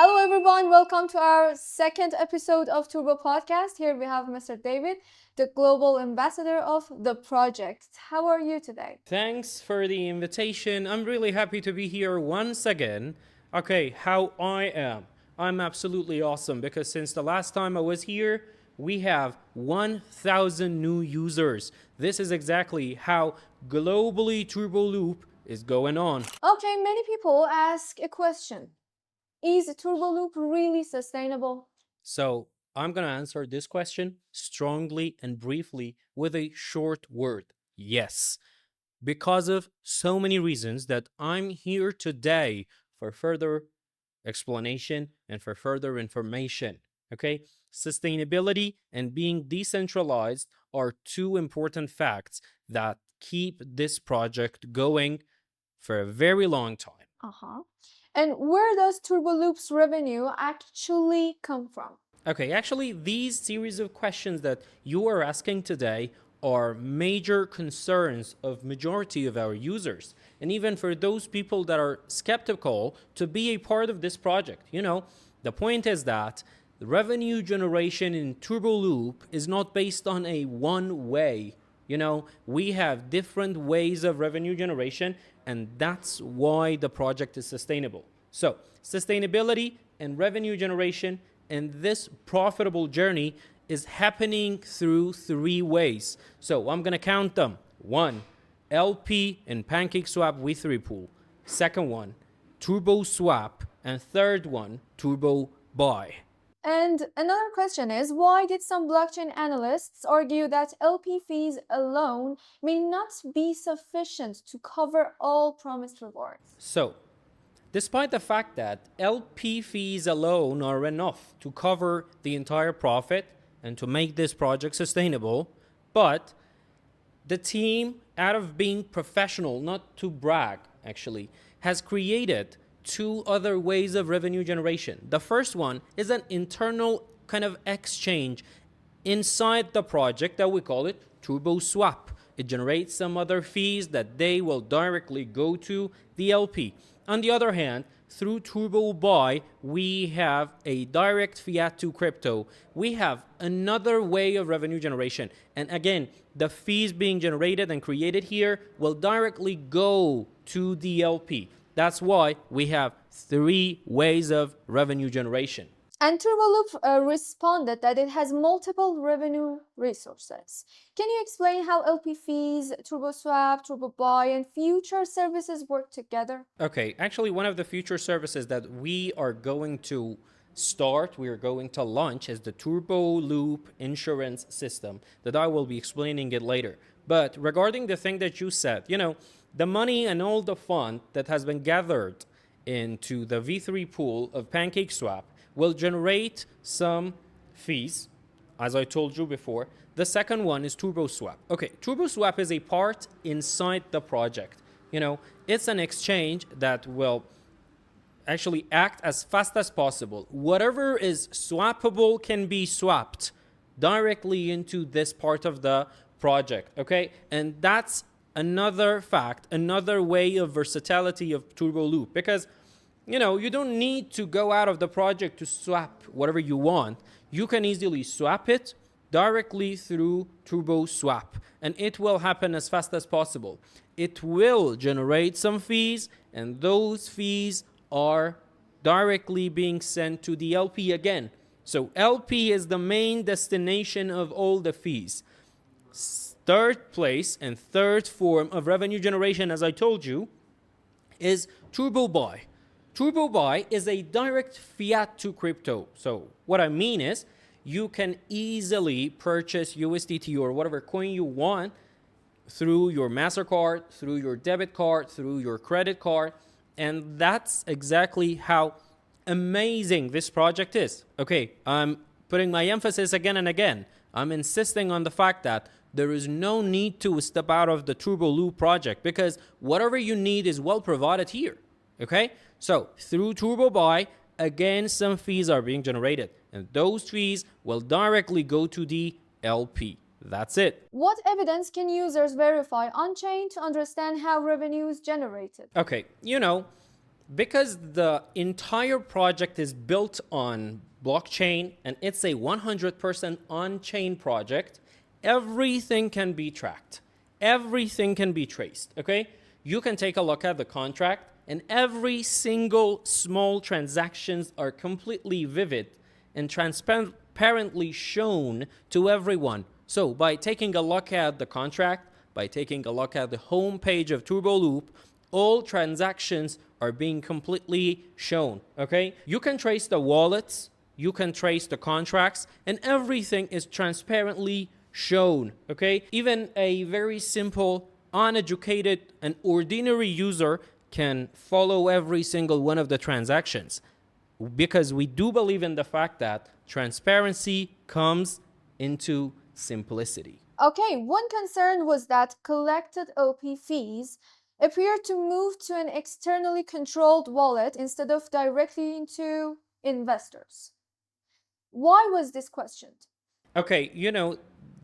Hello everyone, welcome to our second episode of Turbo Podcast. Here we have Mr. David, the Global Ambassador of the project. How are you today? Thanks for the invitation. I'm really happy to be here once again. Okay, how I am. I'm absolutely awesome because since the last time I was here, we have 1,000 new users. This is exactly how globally TurboLoop is going on. Okay, many people ask a question. Is TurboLoop really sustainable? So I'm going to answer this question strongly and briefly with a short word yes. Because of so many reasons that I'm here today for further explanation and for further information. Okay? Sustainability and being decentralized are two important facts that keep this project going for a very long time. And where does TurboLoop's revenue actually come from? Okay, actually, these series of questions that you are asking today are major concerns of majority of our users, and even for those people that are skeptical to be a part of this project. The point is that the revenue generation in TurboLoop is not based on a one way. We have different ways of revenue generation, and that's why the project is sustainable. So, sustainability and revenue generation and this profitable journey is happening through three ways. So I'm going to count them. One, LP and PancakeSwap V3 pool. Second one, TurboSwap. And third one, TurboBuy. And another question is, why did some blockchain analysts argue that LP fees alone may not be sufficient to cover all promised rewards? So, despite the fact that LP fees alone are enough to cover the entire profit and to make this project sustainable, but the team, out of being professional, not to brag actually, has created two other ways of revenue generation. The first one is an internal kind of exchange inside the project that we call it TurboSwap. It generates some other fees that they will directly go to the LP. On the other hand, through TurboBuy, we have a direct fiat to crypto. We have another way of revenue generation. And again, the fees being generated and created here will directly go to the LP. That's why we have three ways of revenue generation. And TurboLoop responded that it has multiple revenue resources. Can you explain how LP fees, TurboSwap, TurboBuy, and future services work together? Okay, actually, one of the future services that we are going to we are going to launch is the TurboLoop insurance system that I will be explaining it later. But regarding the thing that you said, the money and all the fund that has been gathered into the V3 pool of PancakeSwap will generate some fees, as I told you before. The second one is TurboSwap. Okay, TurboSwap is a part inside the project. It's an exchange that will actually act as fast as possible. Whatever is swappable can be swapped directly into this part of the project, okay? And that's another fact, another way of versatility of TurboLoop, because you don't need to go out of the project to swap whatever you want. You can easily swap it directly through TurboSwap, and it will happen as fast as possible. It will generate some fees, and those fees are directly being sent to the LP again. So LP is the main destination of all the fees. Third place and third form of revenue generation, as I told you, is TurboBuy. TurboBuy is a direct fiat to crypto. So what I mean is you can easily purchase USDT or whatever coin you want through your MasterCard, through your debit card, through your credit card. And that's exactly how amazing this project is. Okay, I'm putting my emphasis again and again. I'm insisting on the fact that there is no need to step out of the TurboLoop project because whatever you need is well provided here. Okay, so through TurboBuy, again, some fees are being generated, and those fees will directly go to the LP. That's it. What evidence can users verify on-chain to understand how revenue is generated? Okay, Because the entire project is built on blockchain and it's a 100% on-chain project, everything can be tracked. Everything can be traced, okay? You can take a look at the contract and every single small transactions are completely vivid and transparently shown to everyone. So by taking a look at the contract, by taking a look at the home page of TurboLoop, all transactions are being completely shown, okay? You can trace the wallets, you can trace the contracts, and everything is transparently shown, okay? Even a very simple, uneducated, and ordinary user can follow every single one of the transactions, because we do believe in the fact that transparency comes into simplicity. Okay, one concern was that collected OP fees appear to move to an externally controlled wallet instead of directly into investors. Why was this questioned? Okay,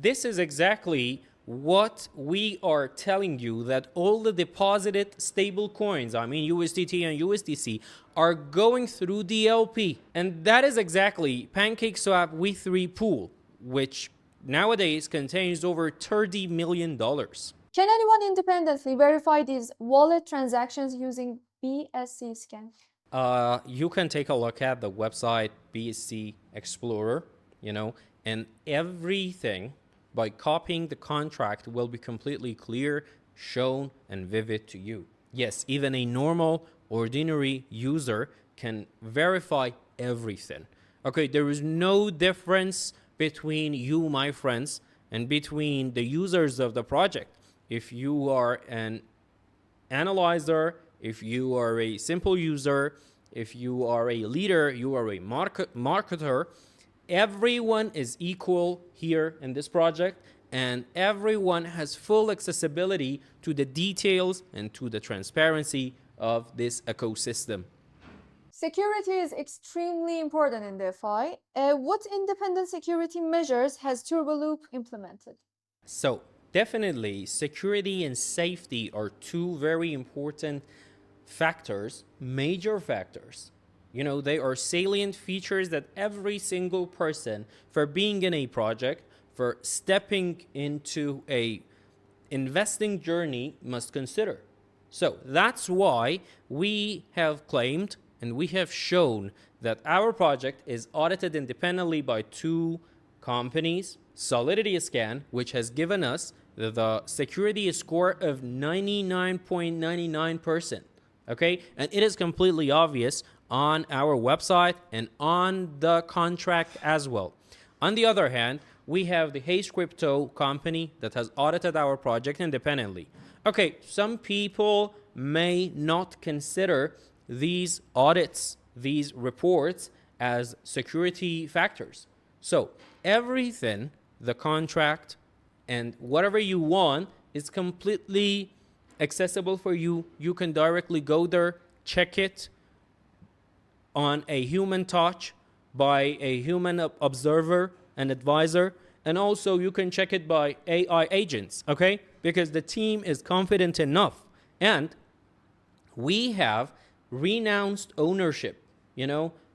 this is exactly what we are telling you, that all the deposited stable coins, I mean USDT and USDC, are going through the LP. And that is exactly PancakeSwap V3 pool, which nowadays contains over $30 million. Can anyone independently verify these wallet transactions using BscScan? You can take a look at the website BSC Explorer, and everything by copying the contract will be completely clear, shown, and vivid to you. Yes, even a normal, ordinary user can verify everything. Okay, there is no difference between you, my friends, and between the users of the project. If you are an analyzer, if you are a simple user, if you are a leader, you are a marketer, everyone is equal here in this project, and everyone has full accessibility to the details and to the transparency of this ecosystem. Security is extremely important in DeFi. What independent security measures has TurboLoop implemented? So definitely security and safety are two very important factors, major factors. They are salient features that every single person, for being in a project, for stepping into a investing journey, must consider. So that's why we have claimed and we have shown that our project is audited independently by two companies, Solidity Scan, which has given us the security score of 99.99%. Okay, and it is completely obvious on our website and on the contract as well. On the other hand, we have the HazeCrypto company that has audited our project independently. Okay, some people may not consider these audits, these reports, as security factors. So everything, the contract, and whatever you want is completely accessible for you. You can directly go there, check it on a human touch by a human observer and advisor, and also you can check it by AI agents, okay? Because the team is confident enough, and we have renounced ownership.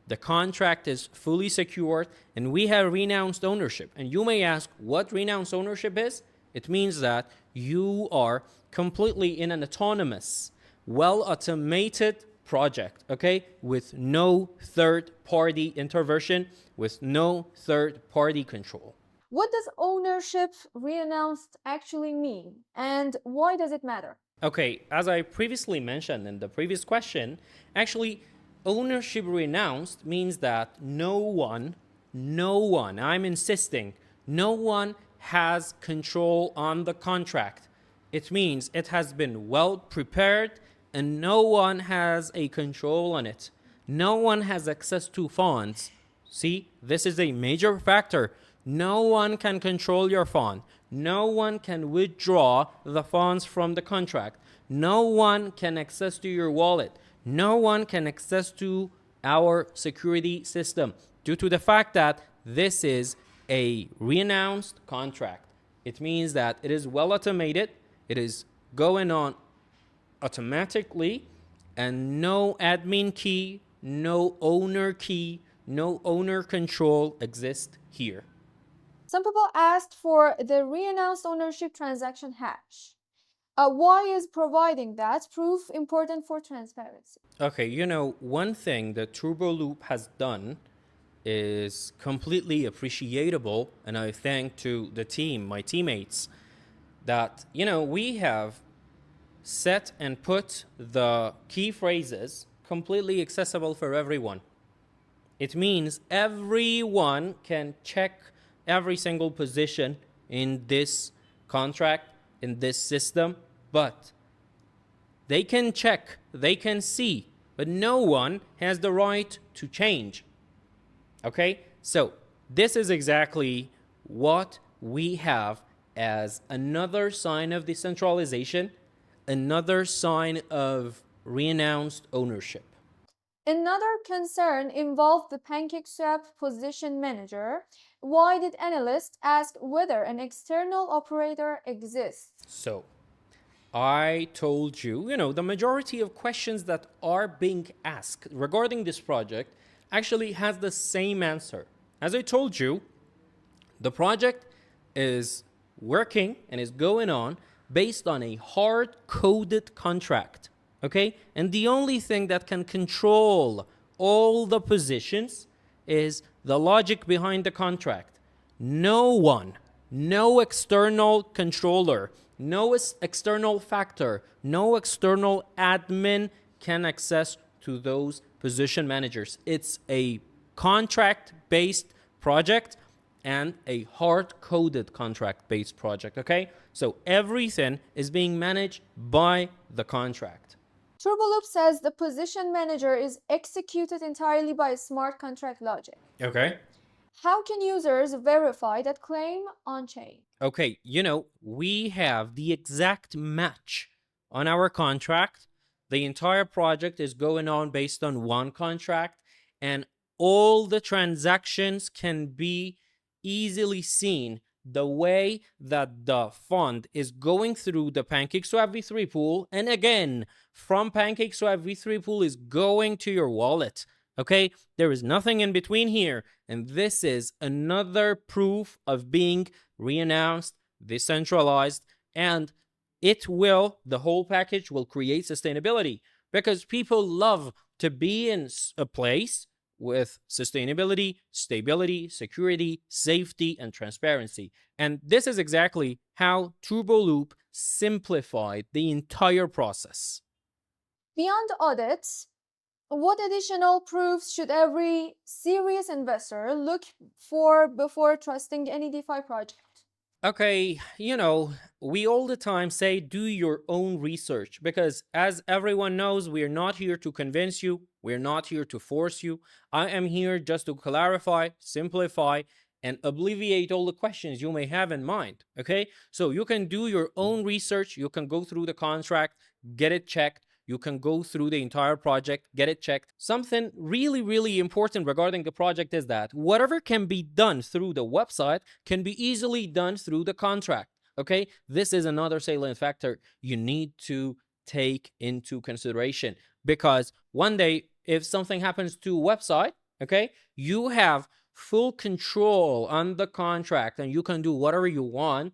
The contract is fully secured, and we have renounced ownership. And you may ask what renounced ownership is. It means that you are completely in an autonomous, well-automated project, okay, with no third-party intervention, with no third-party control. What does ownership renounced actually mean, and why does it matter? Okay, as I previously mentioned in the previous question, actually, ownership renounced means that no one, I'm insisting, no one has control on the contract. It means it has been well prepared and no one has a control on it. No one has access to funds. See, this is a major factor. No one can control your fund. No one can withdraw the funds from the contract. No one can access to your wallet. No one can access to our security system due to the fact that this is a renounced contract. It means that it is well automated. It is going on automatically, and no admin key, no owner key, no owner control exists here. Some people asked for the renounced ownership transaction hash. Why is providing that proof important for transparency? Okay, one thing that TurboLoop has done is completely appreciable, and I thank to the team, my teammates, that we have set and put the key phrases completely accessible for everyone. It means everyone can check every single position in this contract, in this system, but they can check, they can see, but no one has the right to change. Okay? So, this is exactly what we have as another sign of decentralization, another sign of renounced ownership. Another concern involved the PancakeSwap position manager. Why did analysts ask whether an external operator exists? So, I told you, the majority of questions that are being asked regarding this project actually has the same answer. As I told you, the project is working and is going on based on a hard-coded contract, okay? And the only thing that can control all the positions is the logic behind the contract. No one, no external controller, no external factor, no external admin can access to those position managers. It's a contract-based project and a hard-coded contract-based project, okay? So everything is being managed by the contract. TurboLoop says the position manager is executed entirely by smart contract logic. Okay. How can users verify that claim on-chain? Okay, we have the exact match on our contract. The entire project is going on based on one contract, and all the transactions can be easily seen the way that the fund is going through the PancakeSwap v3 pool, and again, from PancakeSwap v3 pool is going to your wallet. Okay, there is nothing in between here, and this is another proof of being renounced, decentralized, and the whole package will create sustainability, because people love to be in a place with sustainability, stability, security, safety, and transparency. And this is exactly how TurboLoop simplified the entire process. Beyond audits, what additional proofs should every serious investor look for before trusting any DeFi project? Okay, we all the time say do your own research, because as everyone knows, we're not here to convince you, we're not here to force you. I am here just to clarify, simplify, and alleviate all the questions you may have in mind. Okay, so you can do your own research, you can go through the contract, get it checked. You can go through the entire project, get it checked. Something really, really important regarding the project is that whatever can be done through the website can be easily done through the contract. Okay, this is another salient factor you need to take into consideration, because one day, if something happens to a website, okay, you have full control on the contract and you can do whatever you want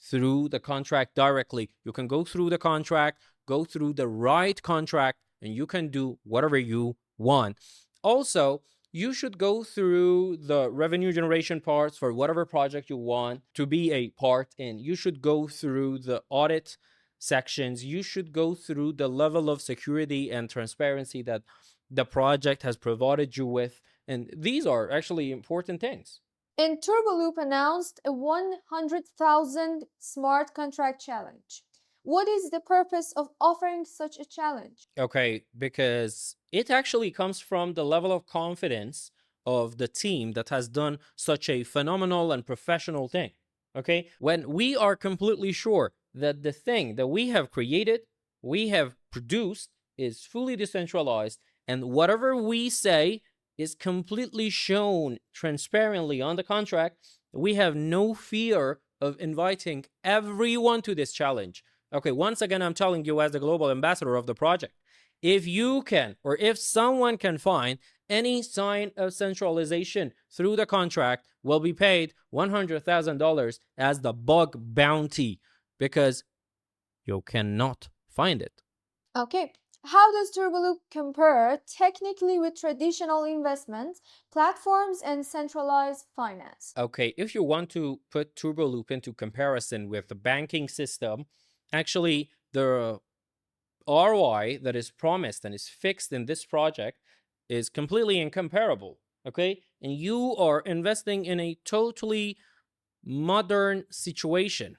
through the contract directly. You can go through the contract, go through the right contract, and you can do whatever you want. Also, you should go through the revenue generation parts for whatever project you want to be a part in. You should go through the audit sections. You should go through the level of security and transparency that the project has provided you with. And these are actually important things. And TurboLoop announced a 100,000 smart contract challenge. What is the purpose of offering such a challenge? Okay, because it actually comes from the level of confidence of the team that has done such a phenomenal and professional thing. Okay, when we are completely sure that the thing that we have created, we have produced, is fully decentralized, and whatever we say is completely shown transparently on the contract, we have no fear of inviting everyone to this challenge. Okay, once again, I'm telling you as the global ambassador of the project, If you can, or if someone can find any sign of centralization through the contract, will be paid $100,000 as the bug bounty, because you cannot find it. Okay. How does TurboLoop compare technically with traditional investment platforms and centralized finance? Okay, if you want to put TurboLoop into comparison with the banking system, actually the ROI that is promised and is fixed in this project is completely incomparable. Okay, and you are investing in a totally modern situation,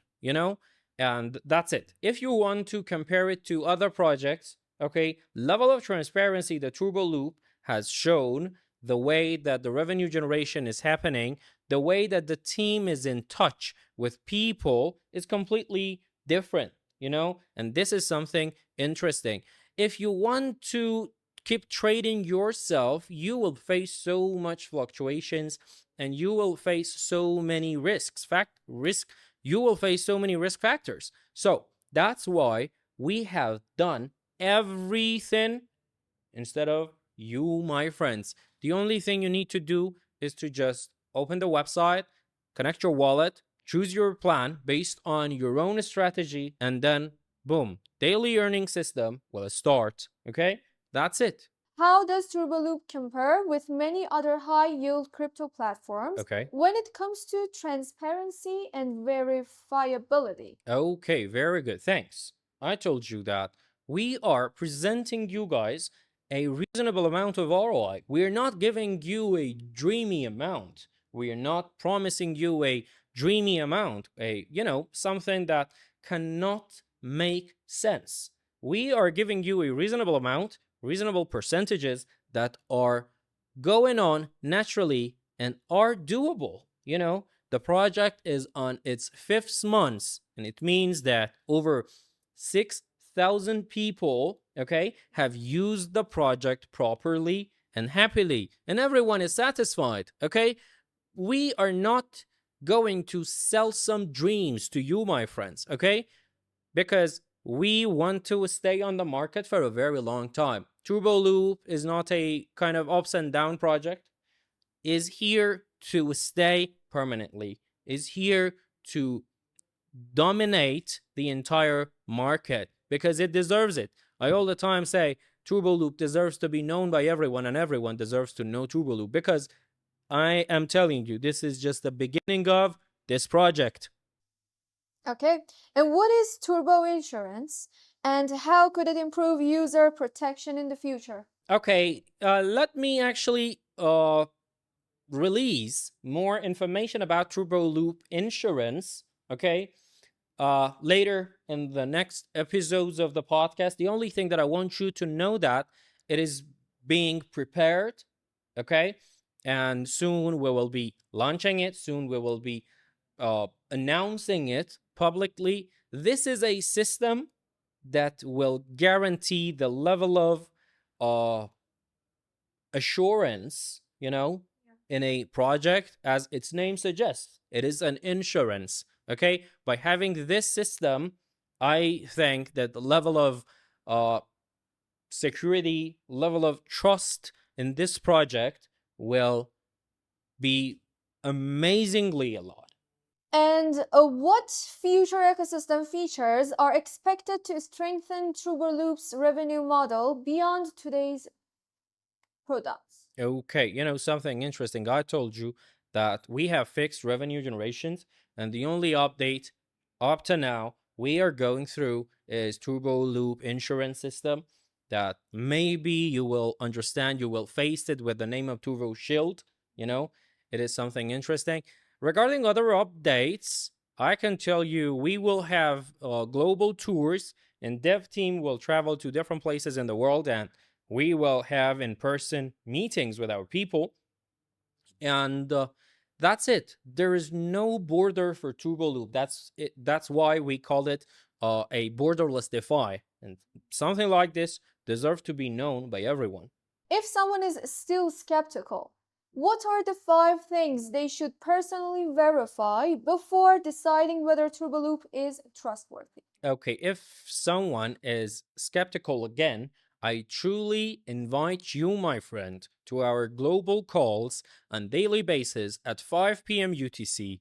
and that's it. If you want to compare it to other projects, okay, level of transparency that TurboLoop has shown, the way that the revenue generation is happening, the way that the team is in touch with people is completely different, and this is something interesting. If you want to keep trading yourself, you will face so much fluctuations, and you will face so many you will face so many risk factors. So that's why we have done everything instead of you, my friends. The only thing you need to do is to just open the website, connect your wallet, choose your plan based on your own strategy, and then boom, daily earning system will start. Okay, that's it. How does TurboLoop compare with many other high-yield crypto platforms Okay. when it comes to transparency and verifiability? Okay, very good. Thanks. I told you that we are presenting you guys a reasonable amount of ROI. We are not giving you a dreamy amount. We are not promising you a dreamy amount, something that cannot make sense. We are giving you a reasonable amount, reasonable percentages that are going on naturally and are doable. The project is on its fifth month, and it means that over 6,000 people, okay, have used the project properly and happily, and everyone is satisfied. Okay, we are not going to sell some dreams to you, my friends. Okay, because we want to stay on the market for a very long time. TurboLoop is not a kind of ups and down project, is here to stay permanently, is here to dominate the entire market because it deserves it. I all the time say TurboLoop deserves to be known by everyone, and everyone deserves to know TurboLoop, because I am telling you, this is just the beginning of this project. Okay, and what is turbo insurance and how could it improve user protection in the future? Okay, let me actually release more information about TurboLoop insurance. Okay, later in the next episodes of the podcast. The only thing that I want you to know that it is being prepared, okay, and soon we will be launching it. Soon we will be announcing it publicly. This is a system that will guarantee the level of uh, assurance, in a project, as its name suggests. It is an insurance. Okay, by having this system, I think that the level of security, level of trust in this project will be amazingly a lot. And what future ecosystem features are expected to strengthen TurboLoop's revenue model beyond today's products? Okay, something interesting. I told you that we have fixed revenue generations, and the only update up to now we are going through is TurboLoop insurance system, that maybe you will understand. You will face it with the name of Turbo Shield. It is something interesting. Regarding other updates, I can tell you we will have global tours, and dev team will travel to different places in the world, and we will have in-person meetings with our people, and that's it. There is no border for TurboLoop. That's it. That's why we call it a borderless DeFi, and something like this deserves to be known by everyone. If someone is still skeptical, what are the 5 things they should personally verify before deciding whether TurboLoop is trustworthy? Okay, if someone is skeptical again, I truly invite you, my friend, to our global calls on daily basis at 5 p.m. UTC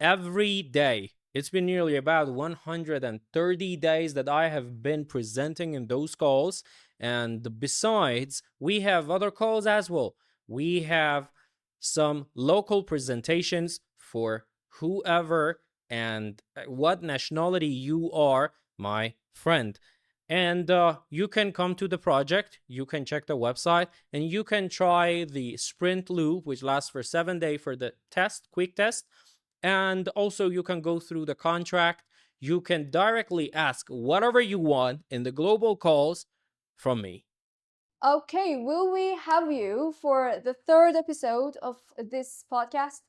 every day. It's been nearly about 130 days that I have been presenting in those calls. And besides, we have other calls as well. We have some local presentations for whoever and what nationality you are, my friend. And you can come to the project, you can check the website, and you can try the sprint loop, which lasts for 7 days for the test, quick test. And also, you can go through the contract. You can directly ask whatever you want in the global calls from me. Okay, will we have you for the third episode of this podcast?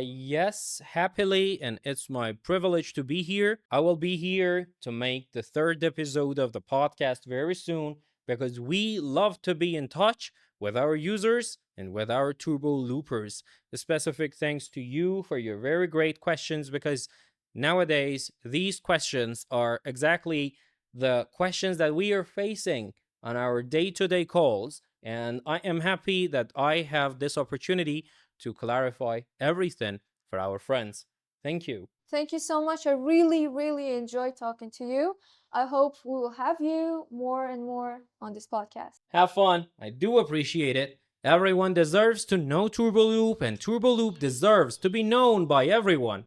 Yes, happily, and it's my privilege to be here. I will be here to make the third episode of the podcast very soon because we love to be in touch with our users and with our turbo loopers. A specific thanks to you for your very great questions because nowadays these questions are exactly the questions that we are facing on our day-to-day calls, and I am happy that I have this opportunity to clarify everything for our friends. Thank you. Thank you so much. I really, really enjoyed talking to you. I hope we will have you more and more on this podcast. Have fun. I do appreciate it. Everyone deserves to know TurboLoop, and TurboLoop deserves to be known by everyone.